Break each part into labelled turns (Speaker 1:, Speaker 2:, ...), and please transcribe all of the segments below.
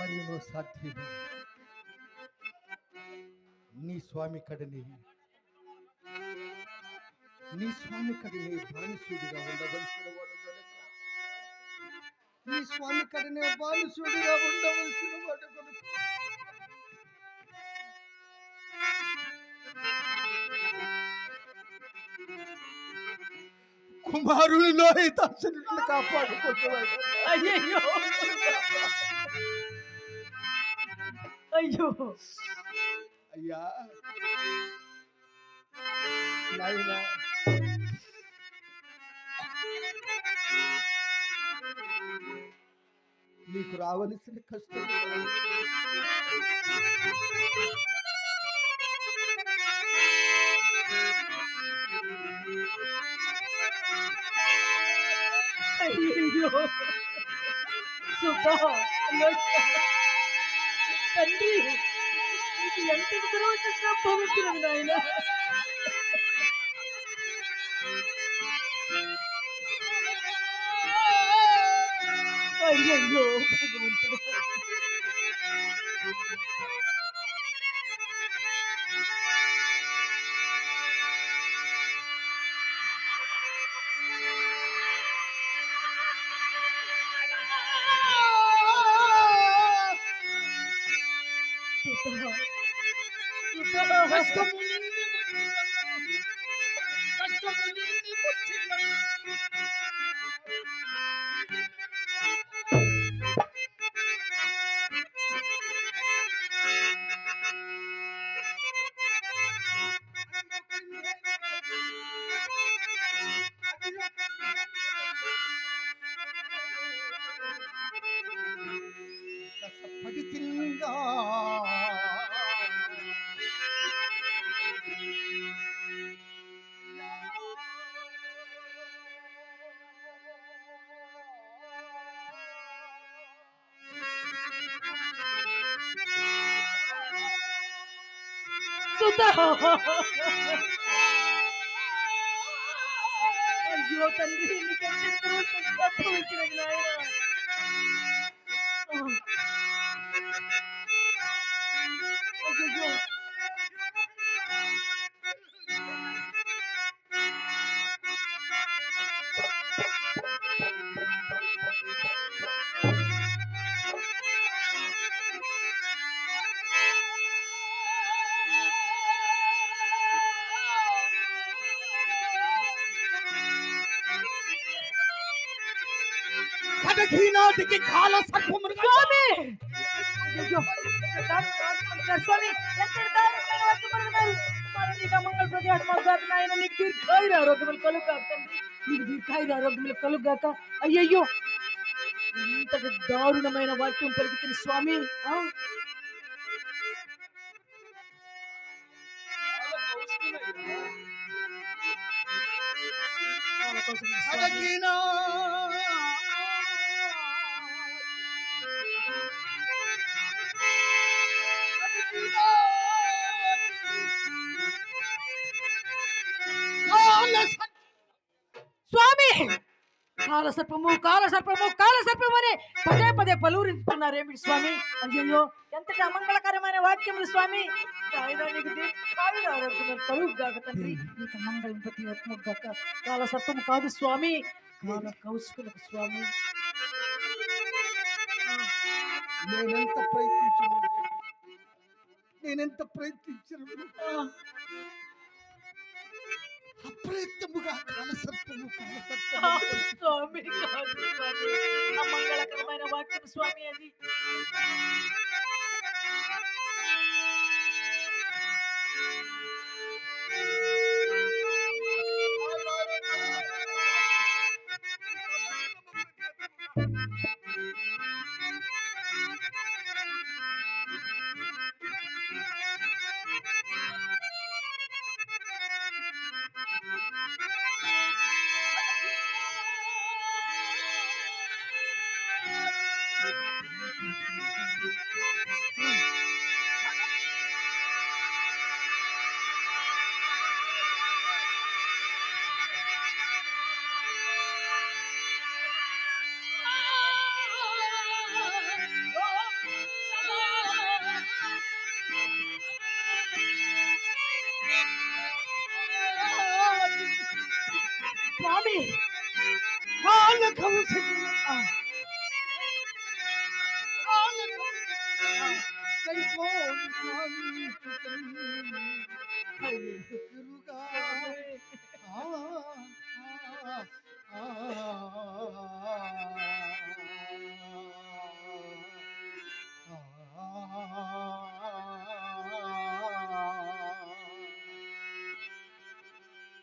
Speaker 1: మరియు సాధ్యము నీ స్వామి కడని బానిసుడిగా ఉండవలసిన వాడు గనుక నీ స్వామి కడనే బానిసుడిగా ఉండవలసిన వాడు గనుక కుమారునిలో హితాశను కాపాడుకుంటున్నాడు.
Speaker 2: అయ్యో అయ్యో
Speaker 1: అయ్యా నాయనా, నీకు రావలసిన కష్టం
Speaker 2: అయ్యో సుబ్బా తండ్రి నీకు ఎంత దురవస్థ సంభవించినది నాయన. అయ్యయ్యో భగవంతుడు.
Speaker 1: కష్టము నిన్ను కష్టము నిన్ను పడితింగా
Speaker 2: అయ్యో తండ్రి నీకెంత దురవస్థ సంభవించినది నాయన. అయ్యయ్యో
Speaker 1: కడగీనాటికి కాల సర్పమును
Speaker 2: స్వామి అయ్యయ్యో స్వామి ఎంత దారుణమైన వర్తమానములు. మరి నీకు అమంగళ ప్రతిహాట మాకు నాయన. నీకు దీర్ఘాయుర ఆరోగ్యములు కలుగాక తండ్రి. నీకు దీర్ఘాయుర ఆరోగ్యములు కలుగాక. అయ్యయ్యో ఎంతటి దారుణమైన వాక్యం పలికితే స్వామి.
Speaker 1: కడగీనా
Speaker 2: స్వామి కాలసర్పము కాలసర్పము కాలసర్పము అని పదే పదే పలువురించుతున్నారేమిటి స్వామి. అయ్యయ్యో ఎంతటి అమంగళకరమైన వాక్యములు స్వామి. ఆయన నీకు దీర్ఘాయుర ఆరోగ్యములు కలుగుగాక తండ్రి. నీకు మంగళం ప్రతి ఆత్మగాక. కాలసర్పము కాదు స్వామి, కాల కౌశికులకు స్వామి.
Speaker 1: నేనెంత ప్రయత్నించను అప్రయత్నముగా కాలసర్పము
Speaker 2: స్వామి కాదు స్వామి, అమంగళకరమైన వాక్యం స్వామి అది.
Speaker 1: కౌశల్య
Speaker 2: ఆ, అయ్యయ్యో. స్వామి.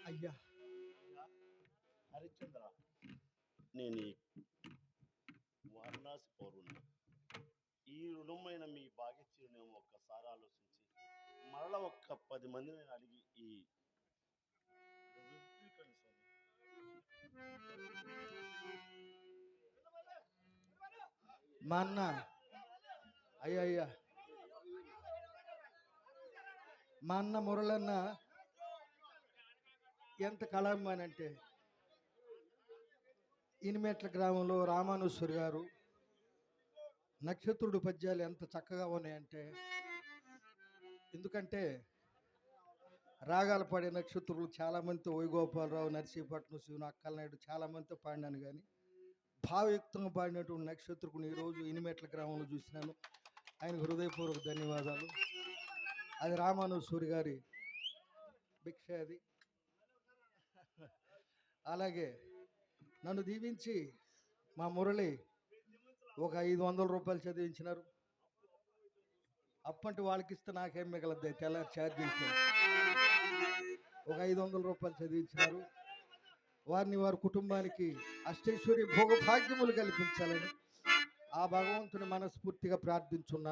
Speaker 1: అయ్యా
Speaker 3: హరిశ్చంద్ర, నేను ఈ వారణాసి పౌరుణ్ణి. ఈ రుణమైన మీ భాగ్యచీరునేమో ఒక్కసారి ఆలోచించి మరల ఒక్క 10 మందిని అడిగి ఈ రుద్రీకరణ
Speaker 1: మా అన్న అయ్యా మా అన్న మురళన్న ఎంత కళాభిమాని అంటే ఇనిమెట్ల గ్రామంలో రామానుశ్వరి గారు నక్షత్రుడు పద్యాలు ఎంత చక్కగా ఉన్నాయంటే, ఎందుకంటే రాగాలు పాడే నక్షత్రులు చాలామందితో వైగోపాలరావు, నరసీపట్నం శివుని, అక్కలనాయుడు చాలామందితో పాడినాను, కానీ భావయుక్తంగా పాడినటువంటి నక్షత్రుకుని ఈరోజు ఇనిమెట్ల గ్రామంలో చూసినాను. ఆయనకు హృదయపూర్వక ధన్యవాదాలు. అది రామానుశ్వరి గారి భిక్ష అది. అలాగే నన్ను దీవించి మా మురళి ఒక 500 రూపాయలు చదివించినారు. అప్పంటి వాళ్ళకి ఇస్తే నాకేం మిగలద్ది, తెల్లారి ఛార్జీలకి ఒక 500 రూపాయలు చదివించినారు. వారిని వారి కుటుంబానికి అష్టైశ్వర్య భోగ భాగ్యములు కల్పించాలని ఆ భగవంతుని మనస్ఫూర్తిగా ప్రార్థించున్నాను.